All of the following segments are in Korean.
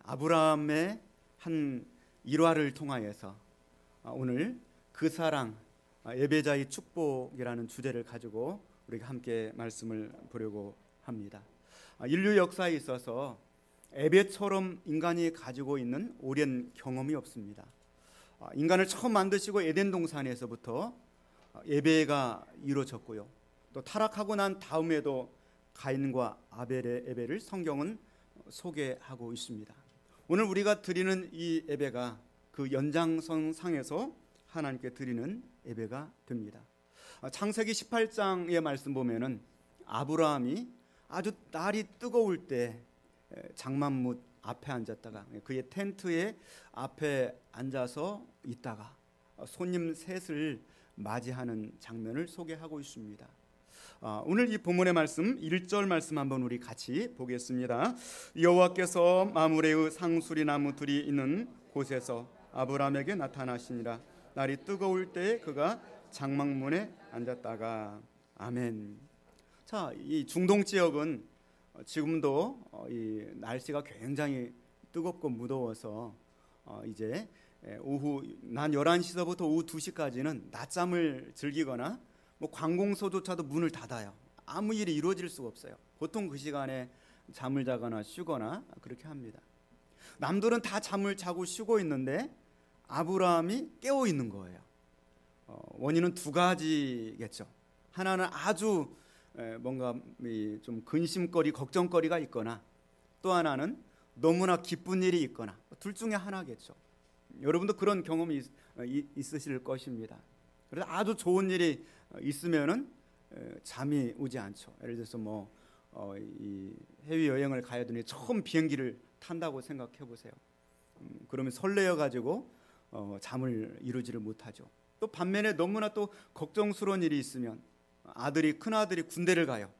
아브라함의 한 일화를 통하여서 오늘 그 사랑, 예배자의 축복이라는 주제를 가지고 우리가 함께 말씀을 보려고 합니다. 인류 역사에 있어서 예배처럼 인간이 가지고 있는 오랜 경험이 없습니다. 인간을 처음 만드시고 에덴 동산에서부터 예배가 이루어졌고요. 또 타락하고 난 다음에도 가인과 아벨의 예배를 성경은 소개하고 있습니다. 오늘 우리가 드리는 이 예배가 그 연장선상에서 하나님께 드리는 예배가 됩니다. 창세기 18장의 말씀 보면은 아브라함이 아주 날이 뜨거울 때 장만뭇 앞에 앉았다가 그의 텐트의 앞에 앉아서 있다가 손님 셋을 맞이하는 장면을 소개하고 있습니다. 오늘 이 본문의 말씀 1절 말씀 한번 우리 같이 보겠습니다. 여호와께서 마므레의 상수리 나무 들이 있는 곳에서 아브라함에게 나타나시니라. 날이 뜨거울 때 그가 장막문에 앉았다가. 아멘. 자, 이 중동 지역은 지금도 이 날씨가 굉장히 뜨겁고 무더워서 이제 오후 낮 11시서부터 오후 2시까지는 낮잠을 즐기거나 뭐 관공서조차도 문을 닫아요. 아무 일이 이루어질 수가 없어요. 보통 그 시간에 잠을 자거나 쉬거나 그렇게 합니다. 남들은 다 잠을 자고 쉬고 있는데 아브라함이 깨어 있는 거예요. 원인은 두 가지겠죠. 하나는 아주 뭔가 좀 근심거리, 걱정거리가 있거나, 또 하나는 너무나 기쁜 일이 있거나, 둘 중에 하나겠죠. 여러분도 그런 경험이 있으실 것입니다. 그래서 아주 좋은 일이 있으면은 잠이 오지 않죠. 예를 들어서 이 해외 여행을 가야 되니 처음 비행기를 탄다고 생각해 보세요. 그러면 설레어 가지고 잠을 이루지를 못하죠. 또 반면에 너무나 또 걱정스러운 일이 있으면 큰 아들이 군대를 가요.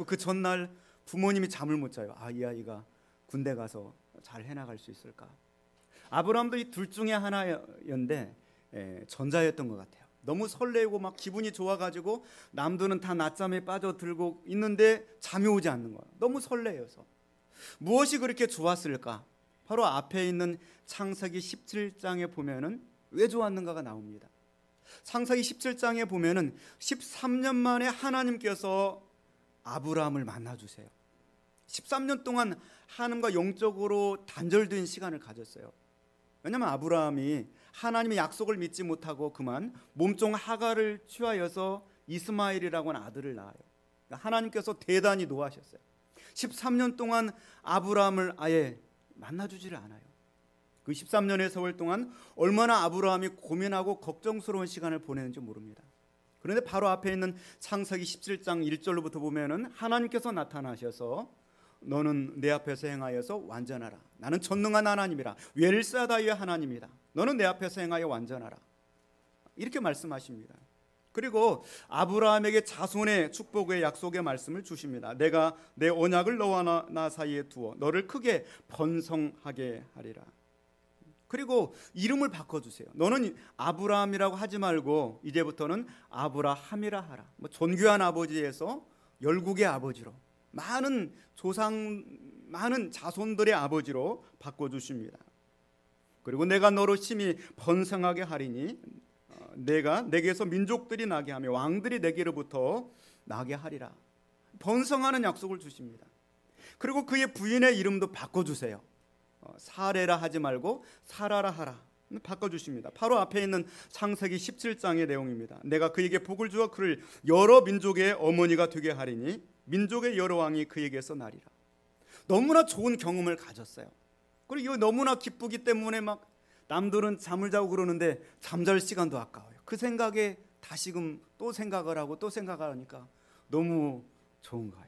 그 전날 부모님이 잠을 못 자요. 이 아이가 군대 가서 잘 해나갈 수 있을까? 아브라함도 이 둘 중에 하나였는데 전자였던 것 같아요. 너무 설레고 막 기분이 좋아가지고 남들은 다 낮잠에 빠져들고 있는데 잠이 오지 않는 거예요. 너무 설레여서. 무엇이 그렇게 좋았을까? 바로 앞에 있는 창세기 17장에 보면은 왜 좋았는가가 나옵니다. 창세기 17장에 보면은 13년 만에 하나님께서 아브라함을 만나주세요. 13년 동안 하나님과 영적으로 단절된 시간을 가졌어요. 왜냐하면 아브라함이 하나님의 약속을 믿지 못하고 그만 몸종 하갈을 취하여서 이스마엘이라고 하는 아들을 낳아요. 하나님께서 대단히 노하셨어요. 13년 동안 아브라함을 아예 만나주지를 않아요. 그 13년의 세월 동안 얼마나 아브라함이 고민하고 걱정스러운 시간을 보내는지 모릅니다. 그런데 바로 앞에 있는 창세기 17장 1절로부터 보면은 하나님께서 나타나셔서 너는 내 앞에서 행하여서 완전하라. 나는 전능한 하나님이라. 웰사다의 하나님이다. 너는 내 앞에서 행하여 완전하라. 이렇게 말씀하십니다. 그리고 아브라함에게 자손의 축복의 약속의 말씀을 주십니다. 내가 내 언약을 너와 나 사이에 두어 너를 크게 번성하게 하리라. 그리고 이름을 바꿔주세요. 너는 아브라함이라고 하지 말고 이제부터는 아브라함이라 하라. 존귀한 아버지에서 열국의 아버지로, 많은 자손들의 아버지로 바꿔주십니다. 그리고 내가 너로 심히 번성하게 하리니 내가 내게서 민족들이 나게 하며 왕들이 내게로부터 나게 하리라. 번성하는 약속을 주십니다. 그리고 그의 부인의 이름도 바꿔주세요. 사레라 하지 말고 사라라 하라. 바꿔주십니다. 바로 앞에 있는 창세기 17장의 내용입니다. 내가 그에게 복을 주어 그를 여러 민족의 어머니가 되게 하리니 민족의 여러 왕이 그에게서 나리라. 너무나 좋은 경험을 가졌어요. 그리고 너무나 기쁘기 때문에 막 남들은 잠을 자고 그러는데 잠잘 시간도 아까워요. 그 생각에 다시금 또 생각을 하고 또 생각을 하니까 너무 좋은 거예요.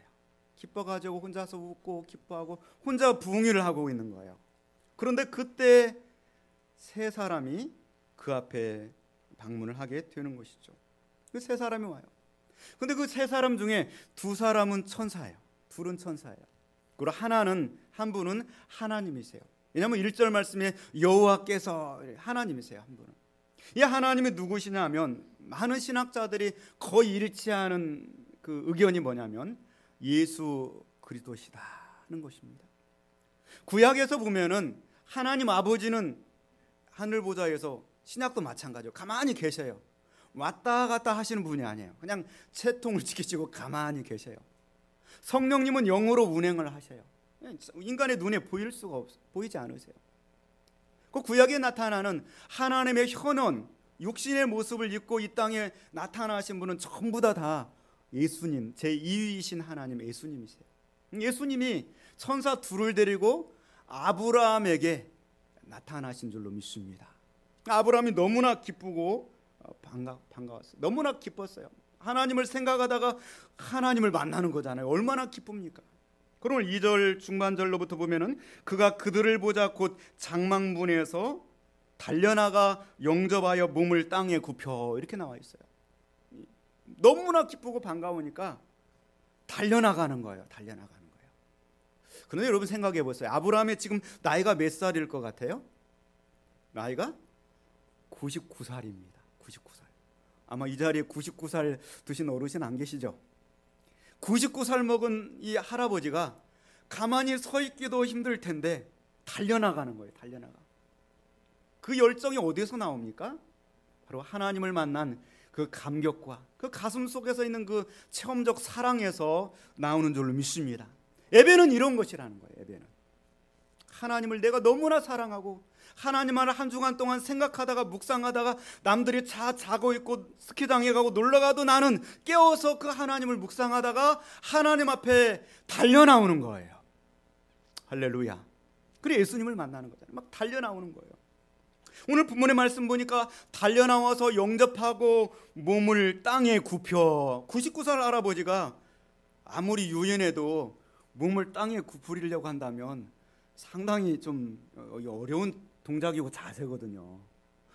기뻐가지고 혼자서 웃고 기뻐하고 혼자 부흥회를 하고 있는 거예요. 그런데 그때 세 사람이 그 앞에 방문을 하게 되는 것이죠. 그 세 사람이 와요. 그런데 그 세 사람 중에 두 사람은 천사예요. 둘은 천사예요. 그리고 한 분은 하나님이세요. 왜냐하면 1절 말씀에 여호와께서 하나님이세요. 한 분은. 이 하나님이 누구시냐 하면 많은 신학자들이 거의 일치하는 그 의견이 뭐냐면 예수 그리스도시다는 것입니다. 구약에서 보면은 하나님 아버지는 하늘 보좌에서, 신약도 마찬가지로 가만히 계셔요. 왔다 갔다 하시는 분이 아니에요. 그냥 채통을 지키시고 가만히 계셔요. 성령님은 영으로 운행을 하셔요. 인간의 눈에 보이지 않으세요. 그 구약에 나타나는 하나님의 현원, 육신의 모습을 입고 이 땅에 나타나신 분은 전부 다 예수님, 제2위이신 하나님 예수님이세요. 예수님이 천사 둘을 데리고 아브라함에게 나타나신 줄로 믿습니다. 아브라함이 너무나 기쁘고 반가웠어요. 너무나 기뻤어요. 하나님을 생각하다가 하나님을 만나는 거잖아요. 얼마나 기쁩니까? 그러면 2절 중반절로부터 보면은 그가 그들을 보자 곧 장막문에서 달려나가 영접하여 몸을 땅에 굽혀, 이렇게 나와 있어요. 너무나 기쁘고 반가우니까 달려나가는 거예요. 달려나가는 거예요. 그런데 여러분 생각해 보세요. 아브라함의 지금 나이가 몇 살일 것 같아요? 나이가 99살입니다. 99살. 아마 이 자리에 99살 드신 어르신 안 계시죠? 99살 먹은 이 할아버지가 가만히 서 있기도 힘들 텐데 달려나가는 거예요. 달려나가. 그 열정이 어디서 나옵니까? 바로 하나님을 만난 그 감격과 그 가슴 속에서 있는 그 체험적 사랑에서 나오는 줄로 믿습니다. 예배는 이런 것이라는 거예요. 예배는 하나님을 내가 너무나 사랑하고 하나님을 한 주간 동안 생각하다가 묵상하다가 남들이 자고 있고 스키장에 가고 놀러가도 나는 깨어서 그 하나님을 묵상하다가 하나님 앞에 달려나오는 거예요. 할렐루야. 그래 예수님을 만나는 거잖아요. 막 달려나오는 거예요. 오늘 본문의 말씀 보니까 달려나와서 영접하고 몸을 땅에 굽혀. 99살 할아버지가 아무리 유연해도 몸을 땅에 굽히려고 한다면 상당히 좀 어려운 동작이고 자세거든요.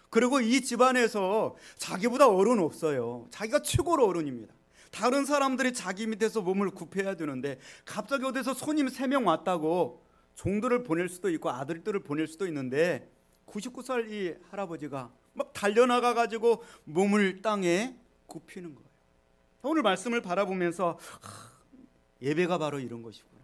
그리고 이 집안에서 자기보다 어른 없어요. 자기가 최고로 어른입니다. 다른 사람들이 자기 밑에서 몸을 굽혀야 되는데 갑자기 어디서 손님 3명 왔다고 종들을 보낼 수도 있고 아들들을 보낼 수도 있는데 99살 이 할아버지가 막 달려나가 가지고 몸을 땅에 굽히는 거예요. 오늘 말씀을 바라보면서 예배가 바로 이런 것이구나.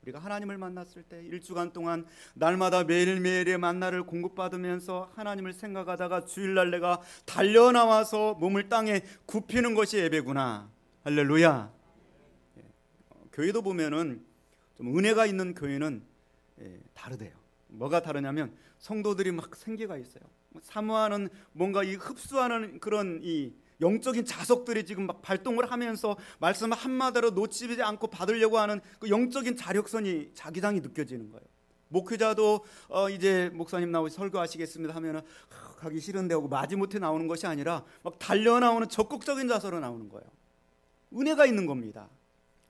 우리가 하나님을 만났을 때 1주간 동안 날마다 매일매일의 만나를 공급받으면서 하나님을 생각하다가 주일날 내가 달려나와서 몸을 땅에 굽히는 것이 예배구나. 할렐루야. 교회도 보면은 좀 은혜가 있는 교회는 다르대요. 뭐가 다르냐면 성도들이 막 생기가 있어요. 사모하는 뭔가 이 흡수하는 그런 이 영적인 자석들이 지금 막 발동을 하면서 말씀 한마디로 놓치지 않고 받으려고 하는 그 영적인 자력선이 자기장이 느껴지는 거예요. 목회자도 이제 목사님 나오시 설교하시겠습니다 하면은 가기 싫은데 하고 마지못해 나오는 것이 아니라 막 달려 나오는 적극적인 자세로 나오는 거예요. 은혜가 있는 겁니다.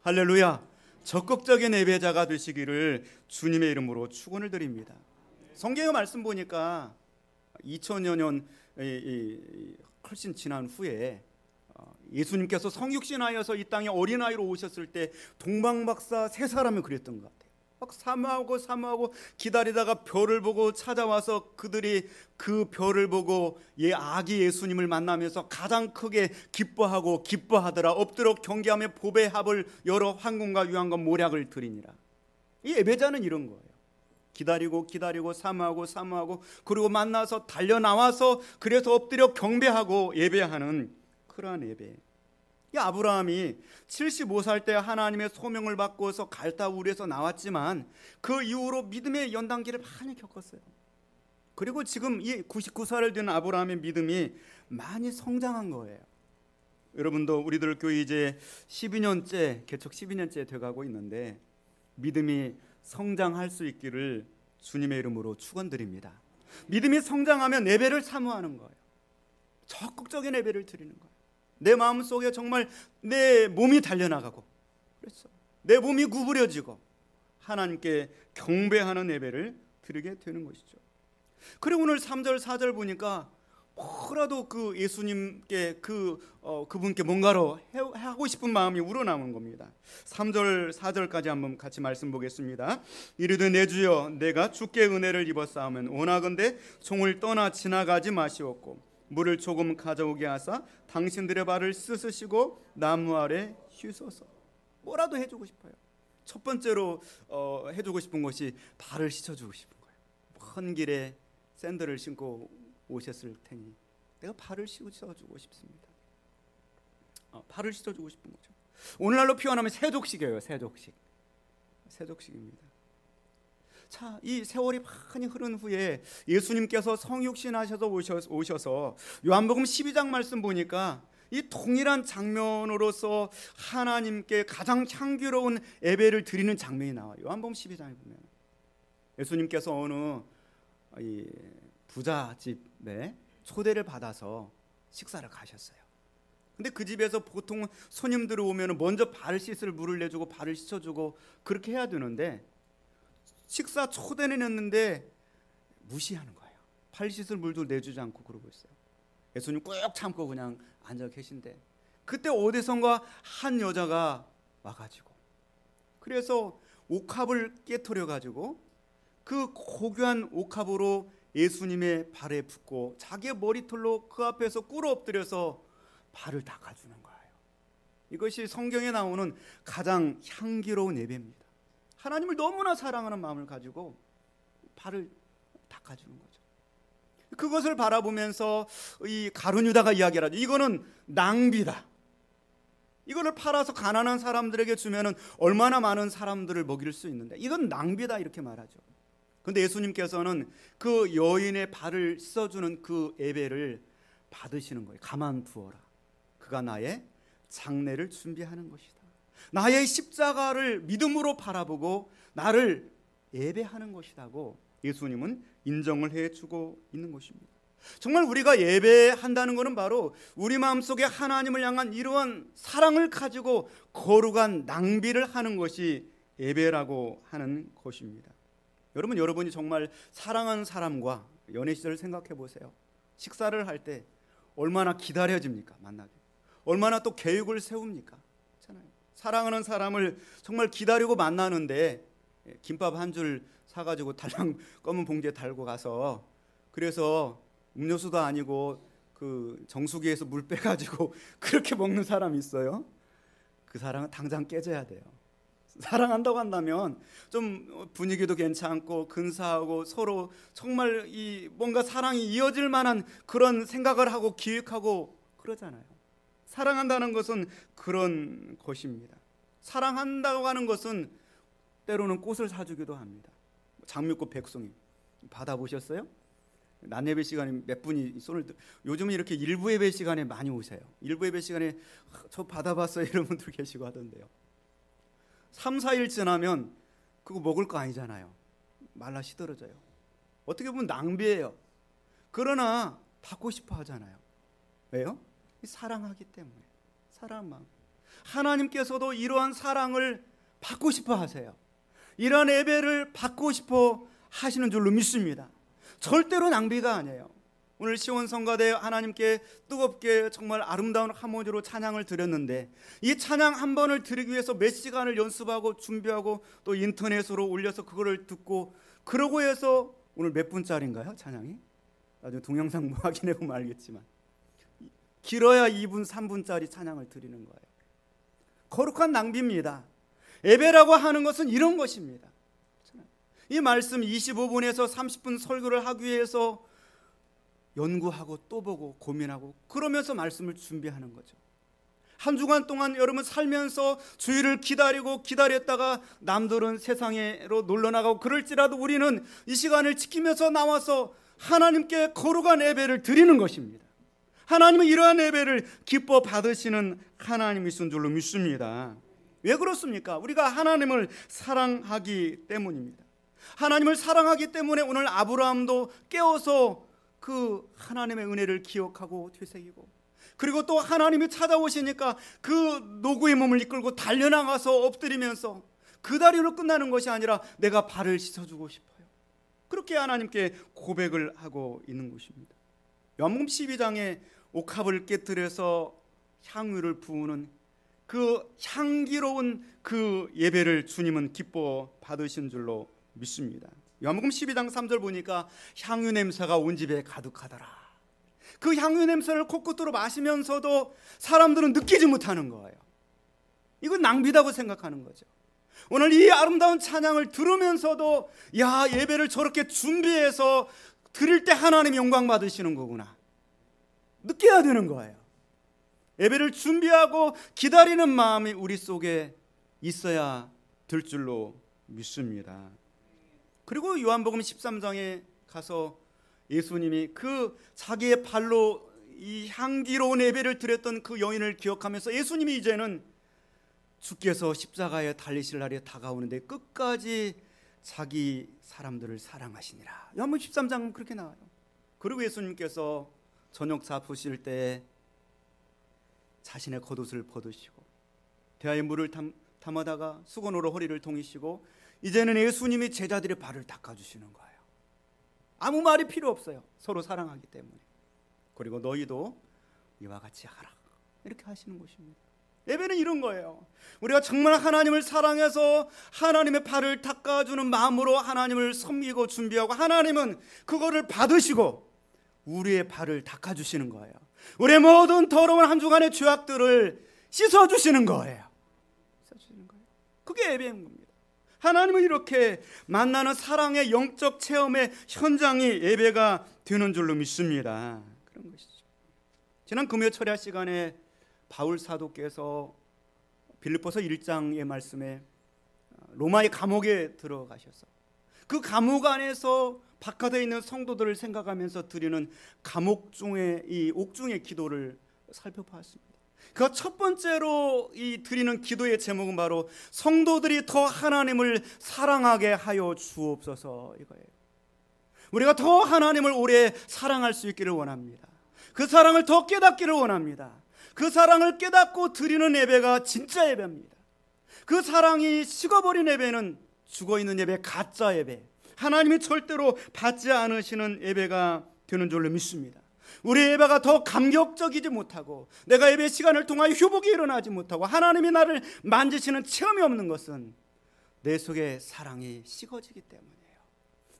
할렐루야. 적극적인 예배자가 되시기를 주님의 이름으로 축원을 드립니다. 성경의 말씀 보니까 2000여 년 훨씬 지난 후에 예수님께서 성육신하여서 이 땅에 어린아이로 오셨을 때 동방박사 3사람이 그랬던 것 같아요. 막 사모하고 기다리다가 별을 보고 찾아와서 그들이 그 별을 보고 아기 예수님을 만나면서 가장 크게 기뻐하더라. 엎드려 경계하며 보배 합을 여러 황금과 유황과 모략을 드리니라. 이 예배자는 이런 거예요. 기다리고 사모하고 그리고 만나서 달려나와서 그래서 엎드려 경배하고 예배하는 그러한 예배. 이 아브라함이 75살 때 하나님의 소명을 받고서 갈다 우르에서 나왔지만 그 이후로 믿음의 연단기를 많이 겪었어요. 그리고 지금 이 99살을 된 아브라함의 믿음이 많이 성장한 거예요. 여러분도 우리들 교회 이제 12년째 개척 12년째 돼가고 있는데 믿음이 성장할 수 있기를 주님의 이름으로 축원드립니다. 믿음이 성장하면 예배를 사모하는 거예요. 적극적인 예배를 드리는 거예요. 내 마음속에 정말 내 몸이 달려나가고 그렇죠. 내 몸이 구부려지고 하나님께 경배하는 예배를 드리게 되는 것이죠. 그리고 오늘 3절 4절 보니까 뭐라도 그 예수님께 그분께 뭔가로 하고 싶은 마음이 우러나오는 겁니다. 3절 4절까지 한번 같이 말씀 보겠습니다. 이르되 내 주여 내가 주께 은혜를 입었사오면 원하건대 종을 떠나 지나가지 마시옵고 물을 조금 가져오게 하사 당신들의 발을 씻으시고 나무 아래 쉬소서. 뭐라도 해주고 싶어요. 첫 번째로 해주고 싶은 것이 발을 씻어주고 싶은 거예요. 먼 길에 샌들을 신고 오셨을 테니 내가 발을 씻어주고 싶습니다. 발을 씻어주고 싶은 거죠. 오늘날로 표현하면 세족식이에요. 세족식입니다. 자, 이 세월이 많이 흐른 후에 예수님께서 성육신하셔서 오셔서 요한복음 12장 말씀 보니까 이 동일한 장면으로서 하나님께 가장 향기로운 예배를 드리는 장면이 나와요. 요한복음 12장에 보면 예수님께서 어느 이 부자 집에 초대를 받아서 식사를 가셨어요. 근데 그 집에서 보통 손님들이 오면 먼저 발을 씻을 물을 내주고 발을 씻어주고 그렇게 해야 되는데 식사 초대는 했는데 무시하는 거예요. 발 씻을 물도 내주지 않고 그러고 있어요. 예수님 꾹 참고 그냥 앉아 계신데 그때 어디선가 한 여자가 와가지고 그래서 옥합을 깨트려 가지고 그 고귀한 옥합으로 예수님의 발에 붓고 자기의 머리털로 그 앞에서 꿇어 엎드려서 발을 닦아주는 거예요. 이것이 성경에 나오는 가장 향기로운 예배입니다. 하나님을 너무나 사랑하는 마음을 가지고 발을 닦아주는 거죠. 그것을 바라보면서 이 가룟 유다가 이야기를 하죠. 이거는 낭비다. 이거를 팔아서 가난한 사람들에게 주면은 얼마나 많은 사람들을 먹일 수 있는데 이건 낭비다 이렇게 말하죠. 그런데 예수님께서는 그 여인의 발을 씻어주는 그 예배를 받으시는 거예요. 가만두어라. 그가 나의 장례를 준비하는 것이다. 나의 십자가를 믿음으로 바라보고 나를 예배하는 것이라고 예수님은 인정을 해주고 있는 것입니다. 정말 우리가 예배한다는 것은 바로 우리 마음속에 하나님을 향한 이러한 사랑을 가지고 거룩한 낭비를 하는 것이 예배라고 하는 것입니다. 여러분이 정말 사랑하는 사람과 연애 시절을 생각해 보세요. 식사를 할 때 얼마나 기다려집니까? 만나게. 얼마나 또 계획을 세웁니까? 그렇잖아요. 사랑하는 사람을 정말 기다리고 만나는데 김밥 한 줄 사가지고 달랑 검은 봉지에 달고 가서 그래서 음료수도 아니고 그 정수기에서 물 빼가지고 그렇게 먹는 사람이 있어요. 그 사랑은 당장 깨져야 돼요. 사랑한다고 한다면 좀 분위기도 괜찮고 근사하고 서로 정말 이 뭔가 사랑이 이어질 만한 그런 생각을 하고 기획하고 그러잖아요. 사랑한다는 것은 그런 것입니다. 사랑한다고 하는 것은 때로는 꽃을 사주기도 합니다. 장미꽃 백송이 받아보셨어요? 낮예배 시간에 몇 분이 손을 요즘은 이렇게 일부 예배 시간에 많이 오세요. 일부 예배 시간에 저 받아봤어요 이런 분들 계시고 하던데요. 3, 4일 지나면 그거 먹을 거 아니잖아요. 말라 시들어져요. 어떻게 보면 낭비예요. 그러나 받고 싶어 하잖아요. 왜요? 사랑하기 때문에. 사랑한 마음. 하나님께서도 이러한 사랑을 받고 싶어 하세요. 이러한 예배를 받고 싶어 하시는 줄로 믿습니다. 절대로 낭비가 아니에요. 오늘 시온성가대 하나님께 뜨겁게 정말 아름다운 하모니로 찬양을 드렸는데 이 찬양 한 번을 드리기 위해서 몇 시간을 연습하고 준비하고 또 인터넷으로 올려서 그거를 듣고 그러고 해서 오늘 몇 분짜리인가요? 찬양이? 나중에 동영상 확인해 보면 알겠지만 길어야 2분, 3분짜리 찬양을 드리는 거예요. 거룩한 낭비입니다. 예배라고 하는 것은 이런 것입니다. 이 말씀 25분에서 30분 설교를 하기 위해서 연구하고 또 보고 고민하고 그러면서 말씀을 준비하는 거죠. 한 주간 동안 여러분 살면서 주일을 기다렸다가 남들은 세상으로 놀러 나가고 그럴지라도 우리는 이 시간을 지키면서 나와서 하나님께 거룩한 예배를 드리는 것입니다. 하나님은 이러한 예배를 기뻐 받으시는 하나님이신 줄로 믿습니다. 왜 그렇습니까? 우리가 하나님을 사랑하기 때문입니다. 하나님을 사랑하기 때문에 오늘 아브라함도 깨어서 그 하나님의 은혜를 기억하고 되새기고 그리고 또 하나님이 찾아오시니까 그 노구의 몸을 이끌고 달려나가서 엎드리면서 그 다리로 끝나는 것이 아니라 내가 발을 씻어주고 싶어요. 그렇게 하나님께 고백을 하고 있는 것입니다. 요한복음 12장에 옥합을 깨뜨려서 향유를 부으는 그 향기로운 그 예배를 주님은 기뻐 받으신 줄로 믿습니다. 요한복음 12장 3절 보니까 향유 냄새가 온 집에 가득하더라. 그 향유 냄새를 코끝으로 마시면서도 사람들은 느끼지 못하는 거예요. 이건 낭비다고 생각하는 거죠. 오늘 이 아름다운 찬양을 들으면서도 야, 예배를 저렇게 준비해서 드릴 때 하나님 영광 받으시는 거구나 느껴야 되는 거예요. 예배를 준비하고 기다리는 마음이 우리 속에 있어야 될 줄로 믿습니다. 그리고 요한복음 13장에 가서 예수님이 그 자기의 발로 이 향기로운 예배를 드렸던 그 여인을 기억하면서 예수님이 이제는 주께서 십자가에 달리실 날이 다가오는데 끝까지 자기 사람들을 사랑하시니라. 요한복음 13장은 그렇게 나와요. 그리고 예수님께서 저녁 잡수실 때 자신의 겉옷을 벗으시고 대야에 물을 담아다가 수건으로 허리를 동이시고 이제는 예수님이 제자들의 발을 닦아주시는 거예요. 아무 말이 필요 없어요. 서로 사랑하기 때문에. 그리고 너희도 이와 같이 하라 이렇게 하시는 것입니다. 예배는 이런 거예요. 우리가 정말 하나님을 사랑해서 하나님의 발을 닦아주는 마음으로 하나님을 섬기고 준비하고 하나님은 그거를 받으시고 우리의 발을 닦아주시는 거예요. 우리의 모든 더러운 한 주간의 죄악들을 씻어주시는 거예요. 그게 예배인 겁니다. 하나님은 이렇게 만나는 사랑의 영적 체험의 현장이 예배가 되는 줄로 믿습니다. 그런 것이죠. 지난 금요 철야 시간에 바울 사도께서 빌립보서 1장의 말씀에 로마의 감옥에 들어가셔서 그 감옥 안에서 바깥에 있는 성도들을 생각하면서 드리는 감옥 중의 이 옥중의 기도를 살펴보았습니다. 그 첫 번째로 이 드리는 기도의 제목은 바로 성도들이 더 하나님을 사랑하게 하여 주옵소서 이거예요. 우리가 더 하나님을 오래 사랑할 수 있기를 원합니다. 그 사랑을 더 깨닫기를 원합니다. 그 사랑을 깨닫고 드리는 예배가 진짜 예배입니다. 그 사랑이 식어버린 예배는 죽어있는 예배, 가짜 예배, 하나님이 절대로 받지 않으시는 예배가 되는 줄로 믿습니다. 우리의 예배가 더 감격적이지 못하고 내가 예배 시간을 통하여 휴복이 일어나지 못하고 하나님이 나를 만지시는 체험이 없는 것은 내 속에 사랑이 식어지기 때문이에요.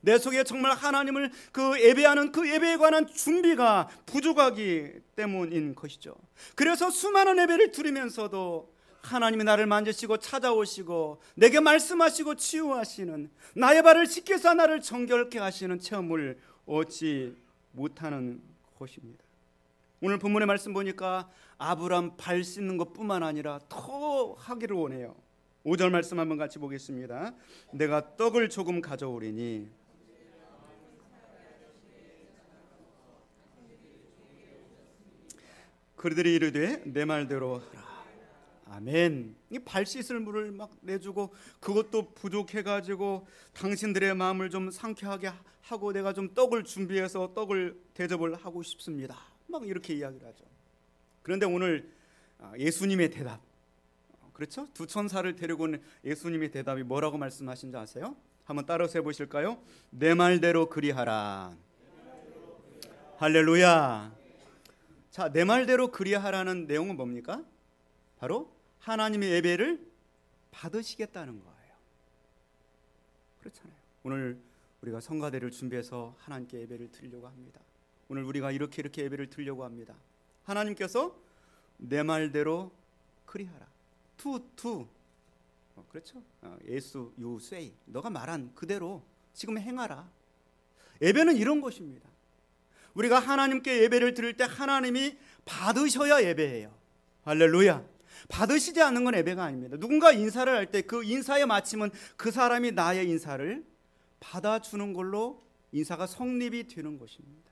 내 속에 정말 하나님을 그 예배하는 그 예배에 관한 준비가 부족하기 때문인 것이죠. 그래서 수많은 예배를 드리면서도 하나님이 나를 만지시고 찾아오시고 내게 말씀하시고 치유하시는 나의 발을 씻겨서 나를 정결케 하시는 체험을 얻지 못하는 것입니다. 오늘 본문의 말씀 보니까 아브람 발 씻는 것뿐만 아니라 더 하기를 원해요. 5절 말씀 한번 같이 보겠습니다. 내가 떡을 조금 가져오리니 그들이 이르되 내 말대로 하라. 아멘. 이 발 씻을 물을 막 내주고 그것도 부족해가지고 당신들의 마음을 좀 상쾌하게 하고 내가 좀 떡을 준비해서 떡을 대접을 하고 싶습니다. 막 이렇게 이야기를 하죠. 그런데 오늘 예수님의 대답, 그렇죠? 두 천사를 데리고 온 예수님의 대답이 뭐라고 말씀하신지 아세요? 한번 따라서 해보실까요? 내 말대로 그리하라. 할렐루야. 자, 내 말대로 그리하라는 내용은 뭡니까? 바로 하나님의 예배를 받으시겠다는 거예요. 그렇잖아요. 오늘 우리가 성가대를 준비해서 하나님께 예배를 드리려고 합니다. 오늘 우리가 이렇게 예배를 드리려고 합니다. 하나님께서 내 말대로 그리하라. 그렇죠? 예수 you say. 너가 말한 그대로 지금 행하라. 예배는 이런 것입니다. 우리가 하나님께 예배를 드릴 때 하나님이 받으셔야 예배예요. 할렐루야. 받으시지 않는 건 예배가 아닙니다. 누군가 인사를 할 때 그 인사의 마침은 그 사람이 나의 인사를 받아주는 걸로 인사가 성립이 되는 것입니다.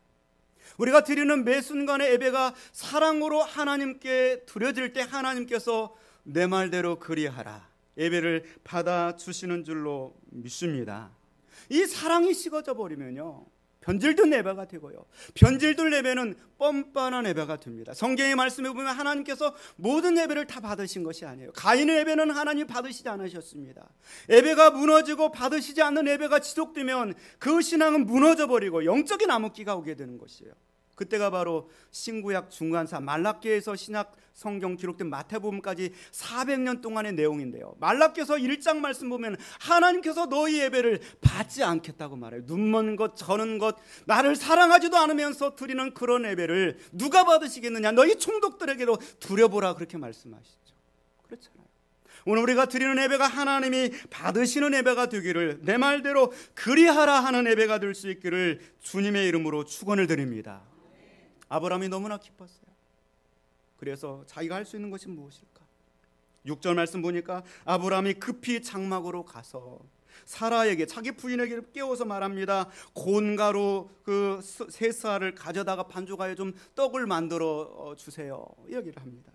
우리가 드리는 매 순간의 예배가 사랑으로 하나님께 드려질 때 하나님께서 내 말대로 그리하라 예배를 받아주시는 줄로 믿습니다. 이 사랑이 식어져 버리면요 변질된 예배가 되고요, 변질된 예배는 뻔뻔한 예배가 됩니다. 성경의 말씀에 보면 하나님께서 모든 예배를 다 받으신 것이 아니에요. 가인의 예배는 하나님이 받으시지 않으셨습니다. 예배가 무너지고 받으시지 않는 예배가 지속되면 그 신앙은 무너져 버리고 영적인 암흑기가 오게 되는 것이에요. 그때가 바로 신구약 중간사 말라기에서 신약 성경 기록된 마태복음까지 400년 동안의 내용인데요, 말라기에서 1장 말씀 보면 하나님께서 너희 예배를 받지 않겠다고 말해요. 눈먼 것 저는 것 나를 사랑하지도 않으면서 드리는 그런 예배를 누가 받으시겠느냐, 너희 총독들에게도 두려보라 그렇게 말씀하시죠. 그렇잖아요. 오늘 우리가 드리는 예배가 하나님이 받으시는 예배가 되기를, 내 말대로 그리하라 하는 예배가 될 수 있기를 주님의 이름으로 축원을 드립니다. 아브라함이 너무나 기뻤어요. 그래서 자기가 할 수 있는 것이 무엇일까? 6절 말씀 보니까 아브라함이 급히 장막으로 가서 사라에게, 자기 부인에게 깨워서 말합니다. 곤가루 그 세 쌀을 가져다가 반죽하여 좀 떡을 만들어 주세요, 이야기를 합니다.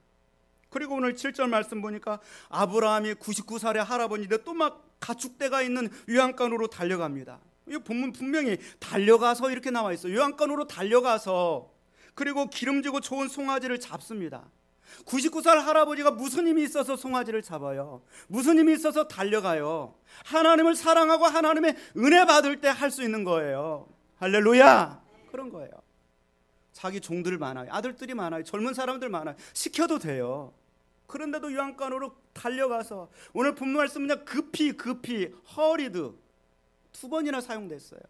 그리고 오늘 7절 말씀 보니까 아브라함이 99살의 할아버지인데 또 막 가축대가 있는 요양간으로 달려갑니다. 이 본문 분명히 달려가서 이렇게 나와 있어요. 요양간으로 달려가서 그리고 기름지고 좋은 송아지를 잡습니다. 99살 할아버지가 무슨 힘이 있어서 송아지를 잡아요? 무슨 힘이 있어서 달려가요? 하나님을 사랑하고 하나님의 은혜 받을 때 할 수 있는 거예요. 할렐루야. 그런 거예요. 자기 종들 많아요. 아들들이 많아요. 젊은 사람들 많아요. 시켜도 돼요. 그런데도 요양간으로 달려가서, 오늘 본문 말씀은 급히 허리드 2번이나 사용됐어요.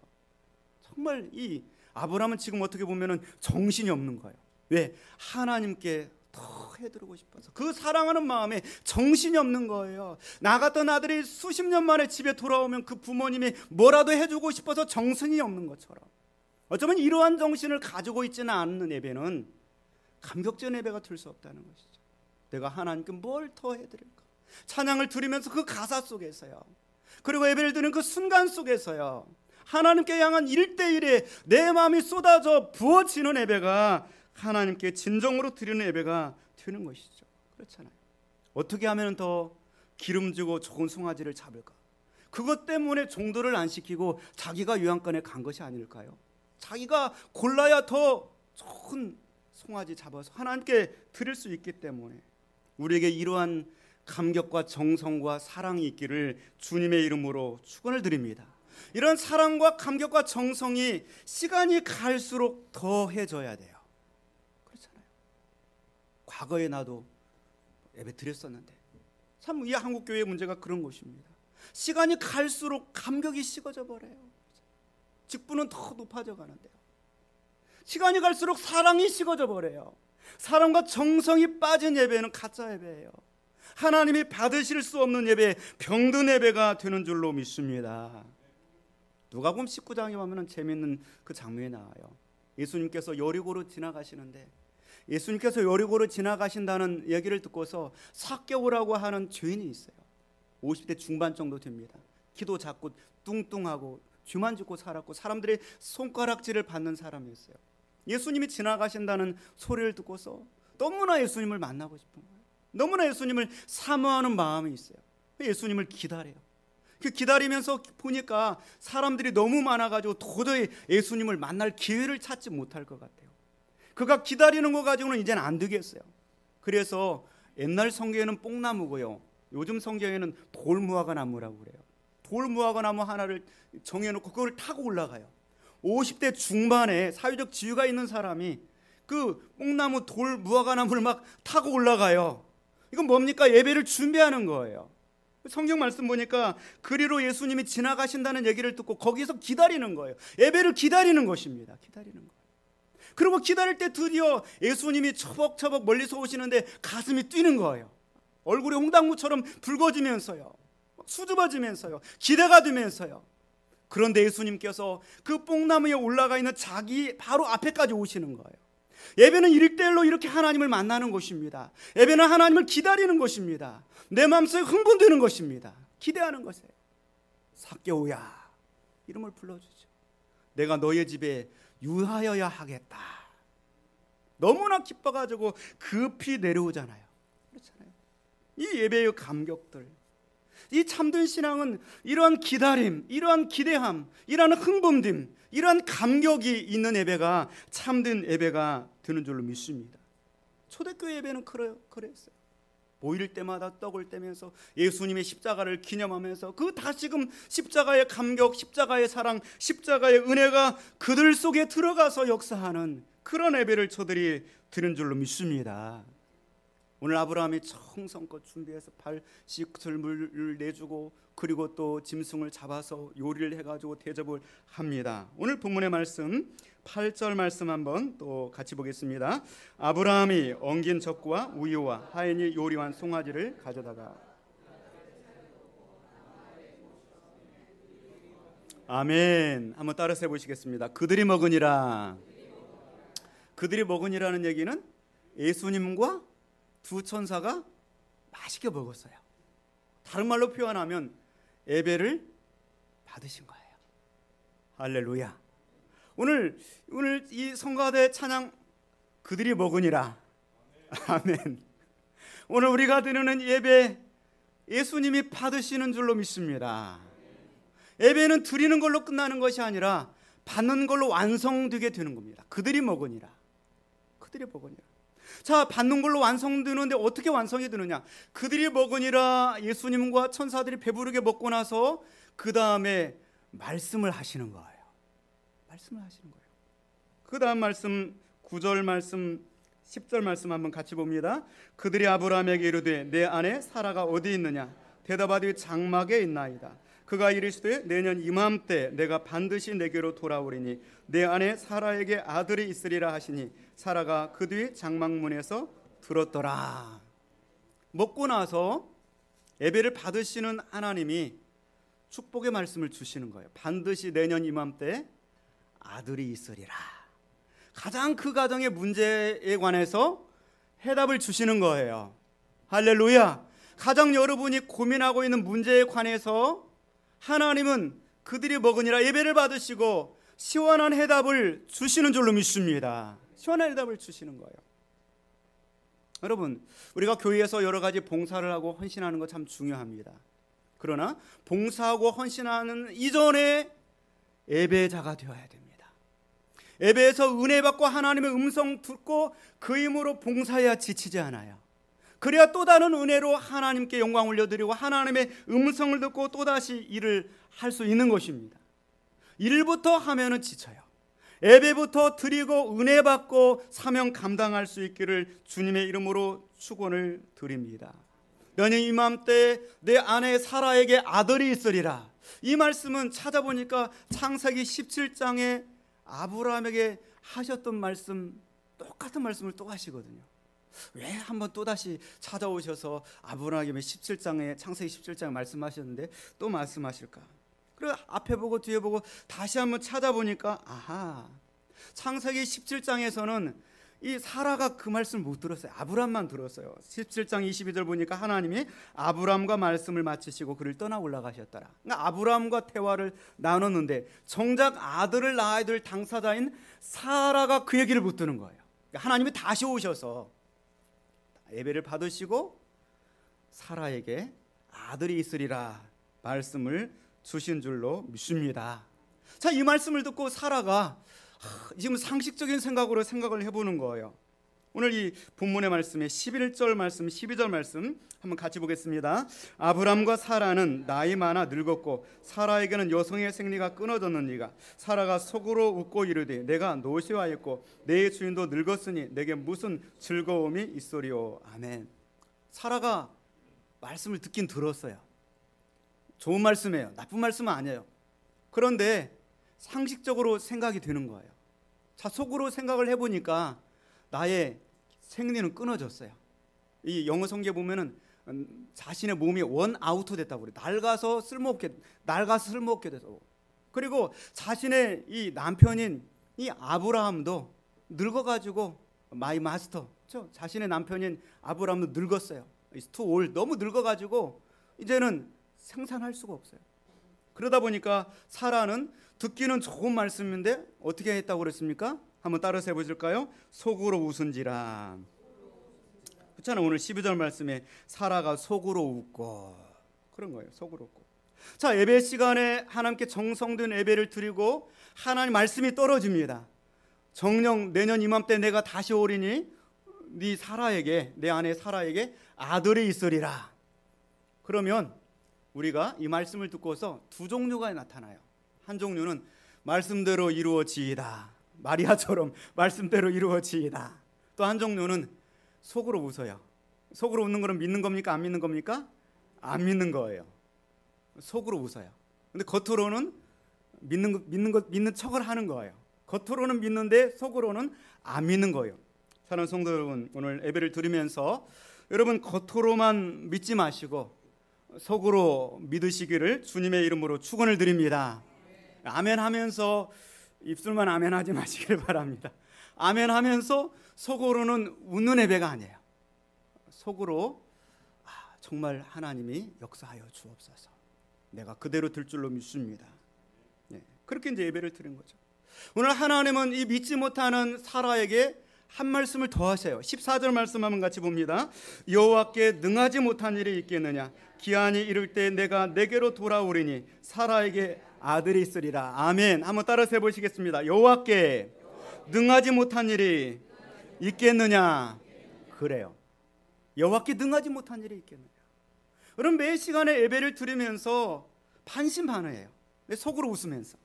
정말 이 아브라함은 지금 어떻게 보면은 정신이 없는 거예요. 왜? 하나님께 더 해드리고 싶어서, 그 사랑하는 마음에 정신이 없는 거예요. 나 같은 아들이 수십 년 만에 집에 돌아오면 그 부모님이 뭐라도 해주고 싶어서 정신이 없는 것처럼, 어쩌면 이러한 정신을 가지고 있지는 않는 예배는 감격전 예배가 될 수 없다는 것이죠. 내가 하나님께 뭘 더 해드릴까? 찬양을 드리면서 그 가사 속에서요, 그리고 예배를 드리는 그 순간 속에서요, 하나님께 향한 1대1의 내 마음이 쏟아져 부어지는 예배가 하나님께 진정으로 드리는 예배가 되는 것이죠. 그렇잖아요. 어떻게 하면 더 기름지고 좋은 송아지를 잡을까? 그것 때문에 종들을 안 시키고 자기가 요양간에 간 것이 아닐까요? 자기가 골라야 더 좋은 송아지 잡아서 하나님께 드릴 수 있기 때문에, 우리에게 이러한 감격과 정성과 사랑이 있기를 주님의 이름으로 축원을 드립니다. 이런 사랑과 감격과 정성이 시간이 갈수록 더해져야 돼요. 그렇잖아요. 과거에 나도 예배 드렸었는데, 참 이 한국교회의 문제가 그런 것입니다. 시간이 갈수록 감격이 식어져 버려요. 직분은 더 높아져 가는데요, 시간이 갈수록 사랑이 식어져 버려요. 사랑과 정성이 빠진 예배는 가짜 예배예요. 하나님이 받으실 수 없는 예배, 병든 예배가 되는 줄로 믿습니다. 누가복음 19장에 보면 재미있는 그 장면이 나와요. 예수님께서 여리고로 지나가시는데, 예수님께서 여리고로 지나가신다는 얘기를 듣고서 삭개오라고 하는 죄인이 있어요. 50대 중반 정도 됩니다. 키도 작고 뚱뚱하고 쥐만 짚고 살았고 사람들의 손가락질을 받는 사람이었어요. 예수님이 지나가신다는 소리를 듣고서 너무나 예수님을 만나고 싶은 거예요. 너무나 예수님을 사모하는 마음이 있어요. 예수님을 기다려요. 그 기다리면서 보니까 사람들이 너무 많아가지고 도저히 예수님을 만날 기회를 찾지 못할 것 같아요. 그가 기다리는 거 가지고는 이제는 안 되겠어요. 그래서 옛날 성경에는 뽕나무고요, 요즘 성경에는 돌무화과 나무라고 그래요. 돌무화과 나무 하나를 정해놓고 그걸 타고 올라가요. 50대 중반에 사회적 지위가 있는 사람이 그 뽕나무 돌무화과 나무를 막 타고 올라가요. 이건 뭡니까? 예배를 준비하는 거예요. 성경 말씀 보니까 그리로 예수님이 지나가신다는 얘기를 듣고 거기서 기다리는 거예요. 예배를 기다리는 것입니다. 기다리는 거예요. 그리고 기다릴 때 드디어 예수님이 처벅처벅 멀리서 오시는데 가슴이 뛰는 거예요. 얼굴이 홍당무처럼 붉어지면서요, 수줍어지면서요, 기대가 되면서요. 그런데 예수님께서 그 뽕나무에 올라가 있는 자기 바로 앞에까지 오시는 거예요. 예배는 1대1로 이렇게 하나님을 만나는 것입니다. 예배는 하나님을 기다리는 것입니다. 내 마음속에 흥분되는 것입니다. 기대하는 것이에요. 삭개오야, 이름을 불러주죠. 내가 너의 집에 유하여야 하겠다. 너무나 기뻐가지고 급히 내려오잖아요. 그렇잖아요. 이 예배의 감격들, 이 참된 신앙은 이러한 기다림, 이러한 기대함, 이러한 흥분됨, 이러한 감격이 있는 예배가 참된 예배가 되는 줄로 믿습니다. 초대교회 예배는 그랬어요. 보일 때마다 떡을 떼면서 예수님의 십자가를 기념하면서 그 다시금 십자가의 감격, 십자가의 사랑, 십자가의 은혜가 그들 속에 들어가서 역사하는 그런 예배를 저들이 드는 줄로 믿습니다. 오늘 아브라함이 정성껏 준비해서 80들물을 내주고 그리고 또 짐승을 잡아서 요리를 해가지고 대접을 합니다. 오늘 본문의 말씀 8절 말씀 한번 또 같이 보겠습니다. 아브라함이 엉긴 젖과 우유와 하인이 요리한 송아지를 가져다가 아멘. 한번 따라서 해보시겠습니다. 그들이 먹으니라. 그들이 먹으니라는 얘기는 예수님과 두 천사가 맛있게 먹었어요. 다른 말로 표현하면 예배를 받으신 거예요. 할렐루야. 오늘 이 성가대 찬양 그들이 먹으니라. 아멘. 오늘 우리가 드리는 예배 예수님이 받으시는 줄로 믿습니다. 예배는 드리는 걸로 끝나는 것이 아니라 받는 걸로 완성되게 되는 겁니다. 그들이 먹으니라. 그들이 먹으니라. 자, 받는 걸로 완성되는데 어떻게 완성이 되느냐? 그들이 먹으니라. 예수님과 천사들이 배부르게 먹고 나서 그 다음에 말씀을 하시는 거예요. 말씀을 하시는 거예요. 그 다음 말씀 9절 말씀 10절 말씀 한번 같이 봅니다. 그들이 아브라함에게 이르되 내 아내 사라가 어디 있느냐? 대답하되 장막에 있나이다. 그가 이르시되 내년 이맘때 내가 반드시 내게로 돌아오리니 내 아내 사라에게 아들이 있으리라 하시니 사라가 그 뒤 장막문에서 들었더라. 먹고 나서 예배를 받으시는 하나님이 축복의 말씀을 주시는 거예요. 반드시 내년 이맘때 아들이 있으리라. 가장 그 가정의 문제에 관해서 해답을 주시는 거예요. 할렐루야. 가장 여러분이 고민하고 있는 문제에 관해서 하나님은 그들이 먹으니라 예배를 받으시고 시원한 해답을 주시는 줄로 믿습니다. 시원한 해답을 주시는 거예요. 여러분, 우리가 교회에서 여러 가지 봉사를 하고 헌신하는 거 참 중요합니다. 그러나 봉사하고 헌신하는 이전에 예배자가 되어야 됩니다. 예배에서 은혜 받고 하나님의 음성 듣고 그 힘으로 봉사해야 지치지 않아요. 그래야 또 다른 은혜로 하나님께 영광 올려드리고 하나님의 음성을 듣고 또다시 일을 할 수 있는 것입니다. 일부터 하면은 지쳐요. 예배부터 드리고 은혜 받고 사명 감당할 수 있기를 주님의 이름으로 축원을 드립니다. 내년 이맘때 내 아내 사라에게 아들이 있으리라. 이 말씀은 찾아보니까 창세기 17장에 아브라함에게 하셨던 말씀, 똑같은 말씀을 또 하시거든요. 왜 한번 또다시 찾아오셔서 아브라함의 17장에 창세기 17장에 말씀하셨는데 또 말씀하실까? 그리고 앞에 보고 뒤에 보고 다시 한번 찾아보니까 아하, 창세기 17장에서는 이 사라가 그 말씀을 못 들었어요. 아브람만 들었어요. 17장 22절 보니까 하나님이 아브람과 말씀을 마치시고 그를 떠나 올라가셨더라. 그러니까 아브람과 대화를 나눴는데 정작 아들을 낳아야 될 당사자인 사라가 그 얘기를 못 듣는 거예요. 그러니까 하나님이 다시 오셔서 예배를 받으시고 사라에게 아들이 있으리라 말씀을 주신 줄로 믿습니다. 자, 이 말씀을 듣고 사라가 지금 상식적인 생각으로 생각을 해보는 거예요. 오늘 이 본문의 말씀에 11절 말씀 12절 말씀 한번 같이 보겠습니다. 아브람과 사라는 나이 많아 늙었고 사라에게는 여성의 생리가 끊어졌느니가 사라가 속으로 웃고 이르되 내가 노쇠하였고 내 주인도 늙었으니 내게 무슨 즐거움이 있으리오. 아멘. 사라가 말씀을 듣긴 들었어요. 좋은 말씀이에요. 나쁜 말씀은 아니에요. 그런데 상식적으로 생각이 되는 거예요. 자, 속으로 생각을 해보니까 나의 생리는 끊어졌어요. 이 영어 성경에 보면은 자신의 몸이 원아웃 됐다고 그래요. 낡아서 쓸모없게 돼서. 그리고 자신의 이 남편인 이 아브라함도 늙어가지고 마이 마스터, 자신의 남편인 아브라함도 늙었어요. It's too old. 너무 늙어가지고 이제는 생산할 수가 없어요. 그러다 보니까 사라는 듣기는 좋은 말씀인데 어떻게 했다고 그랬습니까? 한번 따라서 해보실까요? 속으로 웃은지라. 그렇잖아요. 오늘 12절 말씀에 사라가 속으로 웃고 그런 거예요. 속으로 웃고. 자, 예배 시간에 하나님께 정성된 예배를 드리고 하나님 말씀이 떨어집니다. 정녕 내년 이맘때 내가 다시 오리니 네 사라에게, 내 아내 사라에게 아들이 있으리라. 그러면 우리가 이 말씀을 듣고서 두 종류가 나타나요. 한 종류는 말씀대로 이루어지이다. 마리아처럼 말씀대로 이루어지이다. 또 한 종류는 속으로 웃어요. 속으로 웃는 거는 믿는 겁니까? 안 믿는 겁니까? 안 믿는 거예요. 속으로 웃어요. 근데 겉으로는 믿는 척을 하는 거예요. 겉으로는 믿는데 속으로는 안 믿는 거예요. 사랑하는 성도 여러분, 오늘 예배를 드리면서 여러분 겉으로만 믿지 마시고 속으로 믿으시기를 주님의 이름으로 축원을 드립니다. 아멘 하면서 입술만 아멘 하지 마시길 바랍니다. 아멘 하면서 속으로는 웃는 예배가 아니에요. 속으로 정말 하나님이 역사하여 주옵소서. 내가 그대로 될 줄로 믿습니다. 그렇게 이제 예배를 드린 거죠. 오늘 하나님은 이 믿지 못하는 사라에게 한 말씀을 더 하세요. 14절 말씀 한번 같이 봅니다. 여호와께 능하지 못한 일이 있겠느냐? 기한이 이를 때 내가 내게로 돌아오리니 사라에게 아들이 있으리라. 아멘. 한번 따라서 해보시겠습니다. 여호와께 능하지 못한 일이 있겠느냐? 그래요. 여호와께 능하지 못한 일이 있겠느냐? 여러분, 매 시간에 예배를 드리면서 반신반의해요. 속으로 웃으면서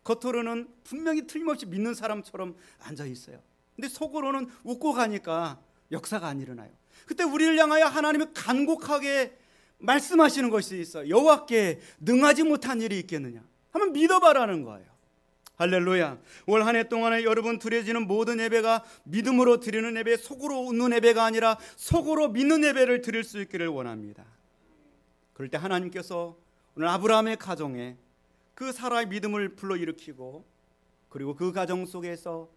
겉으로는 분명히 틀림없이 믿는 사람처럼 앉아 있어요. 근데 속으로는 웃고 가니까 역사가 안 일어나요. 그때 우리를 향하여 하나님이 간곡하게 말씀하시는 것이 있어요. 여호와께 능하지 못한 일이 있겠느냐? 한번 믿어봐라는 거예요. 할렐루야. 올 한 해 동안에 여러분 드려지는 모든 예배가 믿음으로 드리는 예배, 속으로 웃는 예배가 아니라 속으로 믿는 예배를 드릴 수 있기를 원합니다. 그럴 때 하나님께서 오늘 아브라함의 가정에 그 사라의 믿음을 불러일으키고, 그리고 그 가정 속에서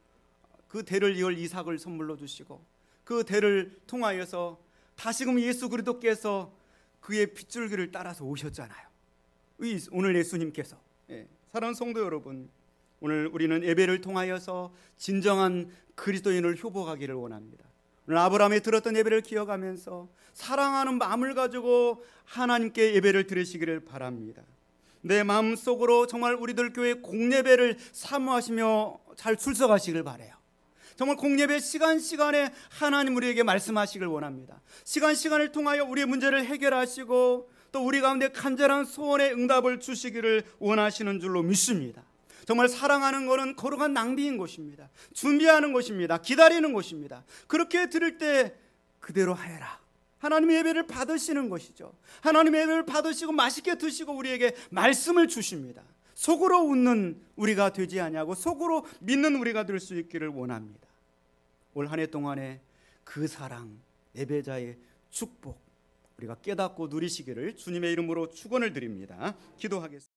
그 대를 이을 이삭을 선물로 주시고, 그 대를 통하여서 다시금 예수 그리스도께서 그의 핏줄기를 따라서 오셨잖아요. 오늘 예수님께서. 사랑하는 성도 여러분, 오늘 우리는 예배를 통하여서 진정한 그리스도인을 효복하기를 원합니다. 오늘 아브라함이 들었던 예배를 기억하면서 사랑하는 마음을 가지고 하나님께 예배를 드리시기를 바랍니다. 내 마음속으로 정말 우리들 교회 공예배를 사모하시며 잘 출석하시길 바라요. 정말 공예배 시간에 하나님 우리에게 말씀하시길 원합니다. 시간을 통하여 우리의 문제를 해결하시고 또 우리 가운데 간절한 소원의 응답을 주시기를 원하시는 줄로 믿습니다. 정말 사랑하는 것은 거룩한 낭비인 것입니다. 준비하는 것입니다. 기다리는 것입니다. 그렇게 드릴 때 그대로 하여라. 하나님의 예배를 받으시는 것이죠. 하나님의 예배를 받으시고 맛있게 드시고 우리에게 말씀을 주십니다. 속으로 웃는 우리가 되지 아니하고 속으로 믿는 우리가 될 수 있기를 원합니다. 올 한 해 동안에 그 사랑, 예배자의 축복 우리가 깨닫고 누리시기를 주님의 이름으로 축원을 드립니다. 기도하겠습니다.